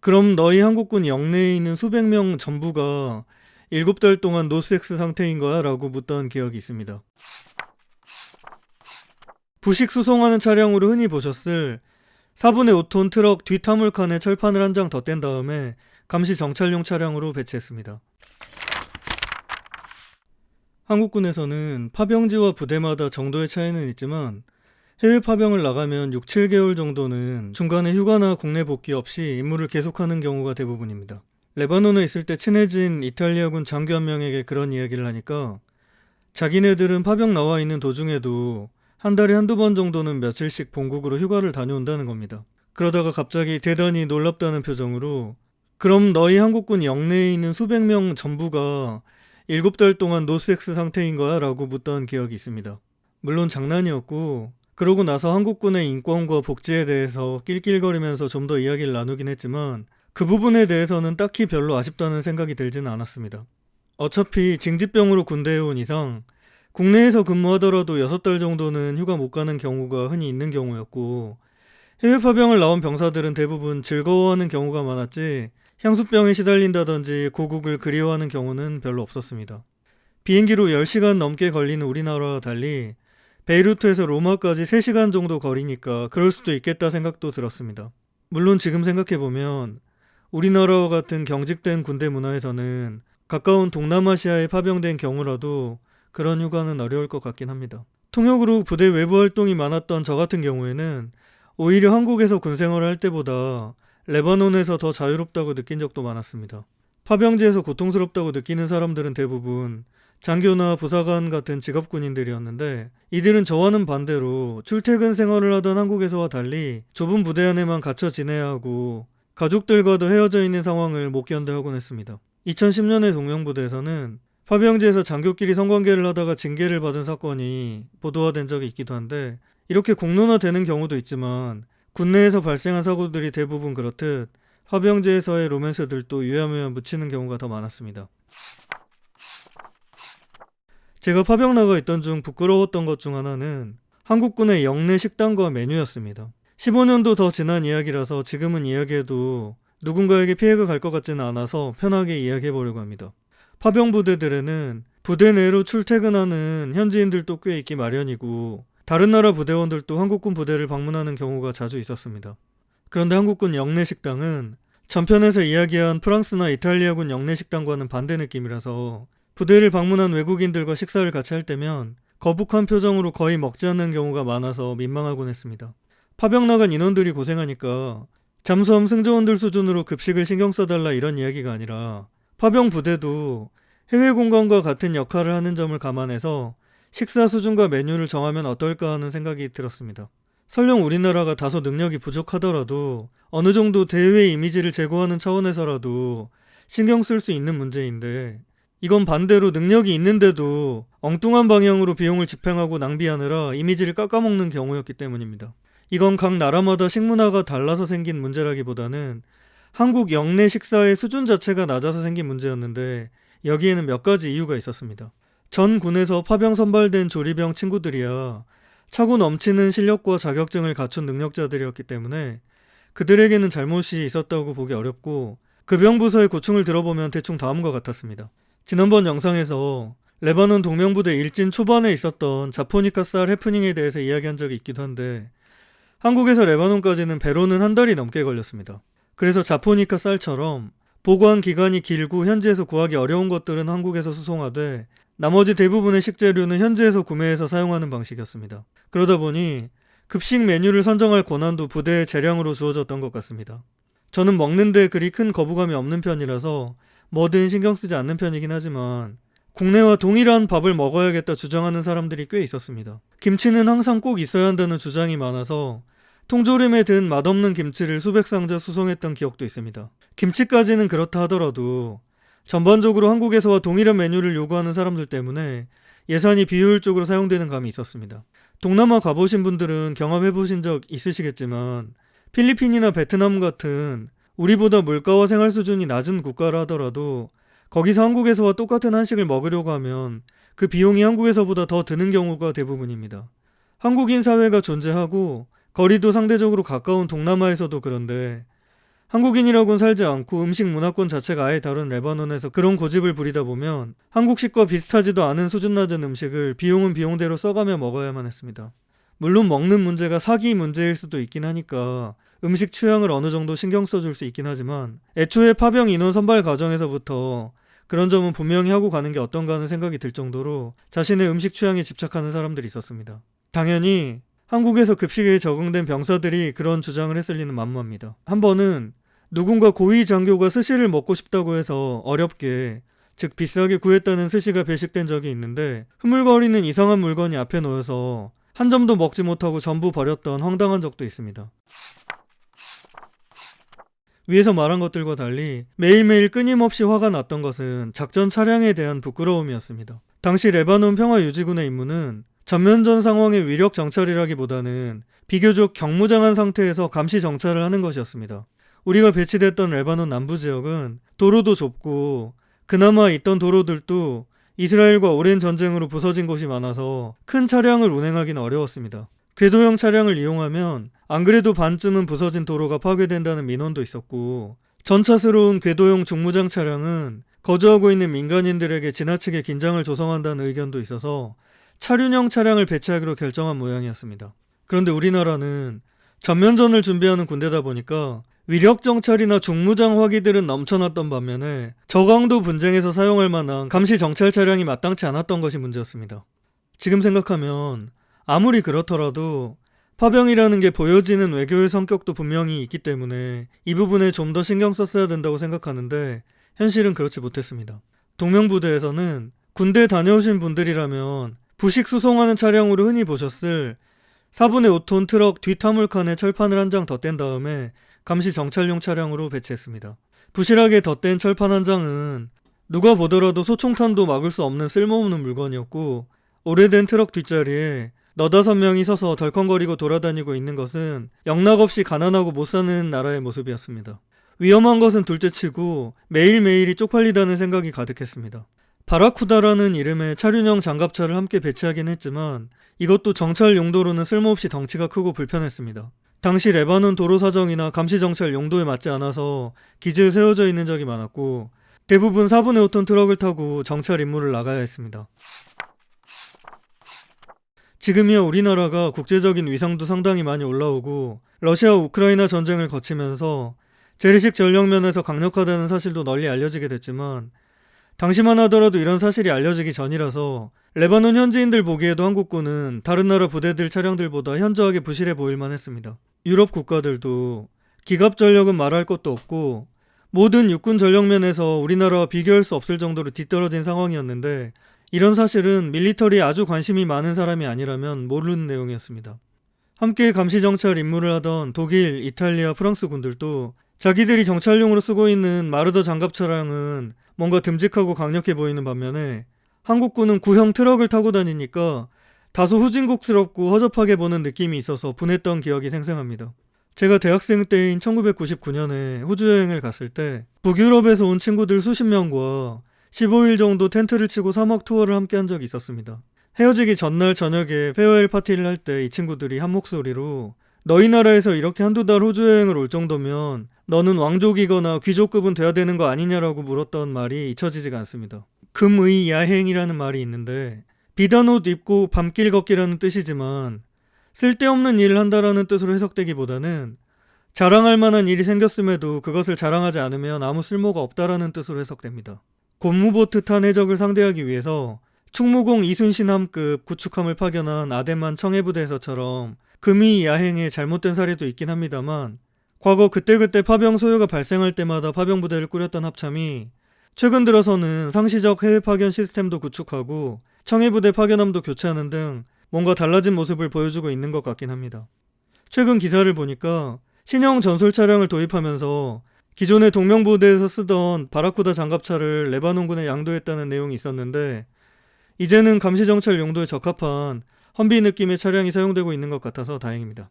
그럼 너희 한국군 영내에 있는 수백 명 전부가 7달 동안 노섹스 상태인 거야? 라고 묻던 기억이 있습니다. 부식 수송하는 차량으로 흔히 보셨을 4분의 5톤 트럭 뒷화물칸에 철판을 한 장 덧댄 다음에 감시 정찰용 차량으로 배치했습니다. 한국군에서는 파병지와 부대마다 정도의 차이는 있지만 해외 파병을 나가면 6, 7개월 정도는 중간에 휴가나 국내 복귀 없이 임무를 계속하는 경우가 대부분입니다. 레바논에 있을 때 친해진 이탈리아군 장교 한 명에게 그런 이야기를 하니까 자기네들은 파병 나와 있는 도중에도 한 달에 한두 번 정도는 며칠씩 본국으로 휴가를 다녀온다는 겁니다. 그러다가 갑자기 대단히 놀랍다는 표정으로 그럼 너희 한국군 영내에 있는 수백 명 전부가 7달 동안 노섹스 상태인 거야? 라고 묻던 기억이 있습니다. 물론 장난이었고 그러고 나서 한국군의 인권과 복지에 대해서 낄낄거리면서 좀 더 이야기를 나누긴 했지만 그 부분에 대해서는 딱히 별로 아쉽다는 생각이 들지는 않았습니다. 어차피 징집병으로 군대에 온 이상 국내에서 근무하더라도 6달 정도는 휴가 못 가는 경우가 흔히 있는 경우였고 해외 파병을 나온 병사들은 대부분 즐거워하는 경우가 많았지 향수병에 시달린다든지 고국을 그리워하는 경우는 별로 없었습니다. 비행기로 10시간 넘게 걸리는 우리나라와 달리 베이루트에서 로마까지 3시간 정도 거리니까 그럴 수도 있겠다 생각도 들었습니다. 물론 지금 생각해보면 우리나라와 같은 경직된 군대 문화에서는 가까운 동남아시아에 파병된 경우라도 그런 휴가는 어려울 것 같긴 합니다. 통역으로 부대 외부 활동이 많았던 저 같은 경우에는 오히려 한국에서 군생활을 할 때보다 레바논에서 더 자유롭다고 느낀 적도 많았습니다. 파병지에서 고통스럽다고 느끼는 사람들은 대부분 장교나 부사관 같은 직업군인들이었는데 이들은 저와는 반대로 출퇴근 생활을 하던 한국에서와 달리 좁은 부대 안에만 갇혀 지내야 하고 가족들과도 헤어져 있는 상황을 못 견뎌하곤 했습니다. 2010년에 동명부대에서는 파병지에서 장교끼리 성관계를 하다가 징계를 받은 사건이 보도화된 적이 있기도 한데 이렇게 공론화되는 경우도 있지만 군내에서 발생한 사고들이 대부분 그렇듯 파병지에서의 로맨스들도 유야무야 묻히는 경우가 더 많았습니다. 제가 파병 나가 있던 중 부끄러웠던 것 중 하나는 한국군의 영내 식당과 메뉴였습니다. 15년도 더 지난 이야기라서 지금은 이야기해도 누군가에게 피해가 갈 것 같지는 않아서 편하게 이야기해보려고 합니다. 파병 부대들에는 부대 내로 출퇴근하는 현지인들도 꽤 있기 마련이고 다른 나라 부대원들도 한국군 부대를 방문하는 경우가 자주 있었습니다. 그런데 한국군 영내 식당은 전편에서 이야기한 프랑스나 이탈리아군 영내 식당과는 반대 느낌이라서 부대를 방문한 외국인들과 식사를 같이 할 때면 거북한 표정으로 거의 먹지 않는 경우가 많아서 민망하곤 했습니다. 파병 나간 인원들이 고생하니까 잠수함 승조원들 수준으로 급식을 신경 써달라 이런 이야기가 아니라 파병 부대도 해외 공간과 같은 역할을 하는 점을 감안해서 식사 수준과 메뉴를 정하면 어떨까 하는 생각이 들었습니다. 설령 우리나라가 다소 능력이 부족하더라도 어느 정도 대외 이미지를 제고하는 차원에서라도 신경 쓸 수 있는 문제인데 이건 반대로 능력이 있는데도 엉뚱한 방향으로 비용을 집행하고 낭비하느라 이미지를 깎아먹는 경우였기 때문입니다. 이건 각 나라마다 식문화가 달라서 생긴 문제라기보다는 한국 영내 식사의 수준 자체가 낮아서 생긴 문제였는데 여기에는 몇 가지 이유가 있었습니다. 전 군에서 파병 선발된 조리병 친구들이야 차고 넘치는 실력과 자격증을 갖춘 능력자들이었기 때문에 그들에게는 잘못이 있었다고 보기 어렵고 그 병부서의 고충을 들어보면 대충 다음과 같았습니다. 지난번 영상에서 레바논 동명부대 일진 초반에 있었던 자포니카 쌀 해프닝에 대해서 이야기한 적이 있기도 한데 한국에서 레바논까지는 배로는 한 달이 넘게 걸렸습니다. 그래서 자포니카 쌀처럼 보관 기간이 길고 현지에서 구하기 어려운 것들은 한국에서 수송하되 나머지 대부분의 식재료는 현지에서 구매해서 사용하는 방식이었습니다. 그러다 보니 급식 메뉴를 선정할 권한도 부대의 재량으로 주어졌던 것 같습니다. 저는 먹는데 그리 큰 거부감이 없는 편이라서 뭐든 신경 쓰지 않는 편이긴 하지만 국내와 동일한 밥을 먹어야겠다 주장하는 사람들이 꽤 있었습니다. 김치는 항상 꼭 있어야 한다는 주장이 많아서 통조림에 든 맛없는 김치를 수백 상자 수송했던 기억도 있습니다. 김치까지는 그렇다 하더라도 전반적으로 한국에서와 동일한 메뉴를 요구하는 사람들 때문에 예산이 비효율적으로 사용되는 감이 있었습니다. 동남아 가보신 분들은 경험해보신 적 있으시겠지만 필리핀이나 베트남 같은 우리보다 물가와 생활 수준이 낮은 국가라 하더라도 거기서 한국에서와 똑같은 한식을 먹으려고 하면 그 비용이 한국에서보다 더 드는 경우가 대부분입니다. 한국인 사회가 존재하고 거리도 상대적으로 가까운 동남아에서도 그런데 한국인이라고는 살지 않고 음식 문화권 자체가 아예 다른 레바논에서 그런 고집을 부리다 보면 한국식과 비슷하지도 않은 수준 낮은 음식을 비용은 비용대로 써가며 먹어야만 했습니다. 물론 먹는 문제가 사기 문제일 수도 있긴 하니까 음식 취향을 어느 정도 신경 써줄 수 있긴 하지만 애초에 파병 인원 선발 과정에서부터 그런 점은 분명히 하고 가는 게 어떤가 하는 생각이 들 정도로 자신의 음식 취향에 집착하는 사람들이 있었습니다. 당연히 한국에서 급식에 적응된 병사들이 그런 주장을 했을 리는 만무합니다. 한 번은 누군가 고위 장교가 스시를 먹고 싶다고 해서 어렵게, 즉 비싸게 구했다는 스시가 배식된 적이 있는데 흐물거리는 이상한 물건이 앞에 놓여서 한 점도 먹지 못하고 전부 버렸던 황당한 적도 있습니다. 위에서 말한 것들과 달리 매일매일 끊임없이 화가 났던 것은 작전 차량에 대한 부끄러움이었습니다. 당시 레바논 평화유지군의 임무는 전면전 상황의 위력 정찰이라기보다는 비교적 경무장한 상태에서 감시 정찰을 하는 것이었습니다. 우리가 배치됐던 레바논 남부 지역은 도로도 좁고 그나마 있던 도로들도 이스라엘과 오랜 전쟁으로 부서진 곳이 많아서 큰 차량을 운행하기는 어려웠습니다. 궤도형 차량을 이용하면 안 그래도 반쯤은 부서진 도로가 파괴된다는 민원도 있었고 전차스러운 궤도형 중무장 차량은 거주하고 있는 민간인들에게 지나치게 긴장을 조성한다는 의견도 있어서 차륜형 차량을 배치하기로 결정한 모양이었습니다. 그런데 우리나라는 전면전을 준비하는 군대다 보니까 위력 정찰이나 중무장 화기들은 넘쳐났던 반면에 저강도 분쟁에서 사용할 만한 감시 정찰 차량이 마땅치 않았던 것이 문제였습니다. 지금 생각하면 아무리 그렇더라도 파병이라는 게 보여지는 외교의 성격도 분명히 있기 때문에 이 부분에 좀 더 신경 썼어야 된다고 생각하는데 현실은 그렇지 못했습니다. 동명부대에서는 군대 다녀오신 분들이라면 부식 수송하는 차량으로 흔히 보셨을 4분의 5톤 트럭 뒷화물칸에 철판을 한 장 덧댄 다음에 감시 정찰용 차량으로 배치했습니다. 부실하게 덧댄 철판 한 장은 누가 보더라도 소총탄도 막을 수 없는 쓸모없는 물건이었고 오래된 트럭 뒷자리에 너다섯 명이 서서 덜컹거리고 돌아다니고 있는 것은 영락없이 가난하고 못 사는 나라의 모습이었습니다. 위험한 것은 둘째치고 매일매일이 쪽팔리다는 생각이 가득했습니다. 바라쿠다라는 이름의 차륜형 장갑차를 함께 배치하긴 했지만 이것도 정찰 용도로는 쓸모없이 덩치가 크고 불편했습니다. 당시 레바논 도로 사정이나 감시 정찰 용도에 맞지 않아서 기지에 세워져 있는 적이 많았고 대부분 4분의 5톤 트럭을 타고 정찰 임무를 나가야 했습니다. 지금이야 우리나라가 국제적인 위상도 상당히 많이 올라오고 러시아 우크라이나 전쟁을 거치면서 재래식 전력면에서 강력하다는 사실도 널리 알려지게 됐지만 당시만 하더라도 이런 사실이 알려지기 전이라서 레바논 현지인들 보기에도 한국군은 다른 나라 부대들 차량들보다 현저하게 부실해 보일만 했습니다. 유럽 국가들도 기갑 전력은 말할 것도 없고 모든 육군 전력면에서 우리나라와 비교할 수 없을 정도로 뒤떨어진 상황이었는데 이런 사실은 밀리터리에 아주 관심이 많은 사람이 아니라면 모르는 내용이었습니다. 함께 감시정찰 임무를 하던 독일, 이탈리아, 프랑스 군들도 자기들이 정찰용으로 쓰고 있는 마르더 장갑 차량은 뭔가 듬직하고 강력해 보이는 반면에 한국군은 구형 트럭을 타고 다니니까 다소 후진국스럽고 허접하게 보는 느낌이 있어서 분했던 기억이 생생합니다. 제가 대학생 때인 1999년에 호주 여행을 갔을 때 북유럽에서 온 친구들 수십 명과 15일 정도 텐트를 치고 사막 투어를 함께 한 적이 있었습니다. 헤어지기 전날 저녁에 페어웰 파티를 할 때 이 친구들이 한 목소리로 너희 나라에서 이렇게 한두 달 호주 여행을 올 정도면 너는 왕족이거나 귀족급은 돼야 되는 거 아니냐라고 물었던 말이 잊혀지지가 않습니다. 금의 야행이라는 말이 있는데 비단 옷 입고 밤길 걷기라는 뜻이지만 쓸데없는 일을 한다라는 뜻으로 해석되기보다는 자랑할 만한 일이 생겼음에도 그것을 자랑하지 않으면 아무 쓸모가 없다라는 뜻으로 해석됩니다. 곤무보트 탄 해적을 상대하기 위해서 충무공 이순신함급 구축함을 파견한 아덴만 청해부대에서처럼 금이 야행에 잘못된 사례도 있긴 합니다만 과거 그때그때 파병 소요가 발생할 때마다 파병부대를 꾸렸던 합참이 최근 들어서는 상시적 해외 파견 시스템도 구축하고 청해부대 파견함도 교체하는 등 뭔가 달라진 모습을 보여주고 있는 것 같긴 합니다. 최근 기사를 보니까 신형 전술 차량을 도입하면서 기존의 동명부대에서 쓰던 바라쿠다 장갑차를 레바논군에 양도했다는 내용이 있었는데 이제는 감시정찰 용도에 적합한 험비 느낌의 차량이 사용되고 있는 것 같아서 다행입니다.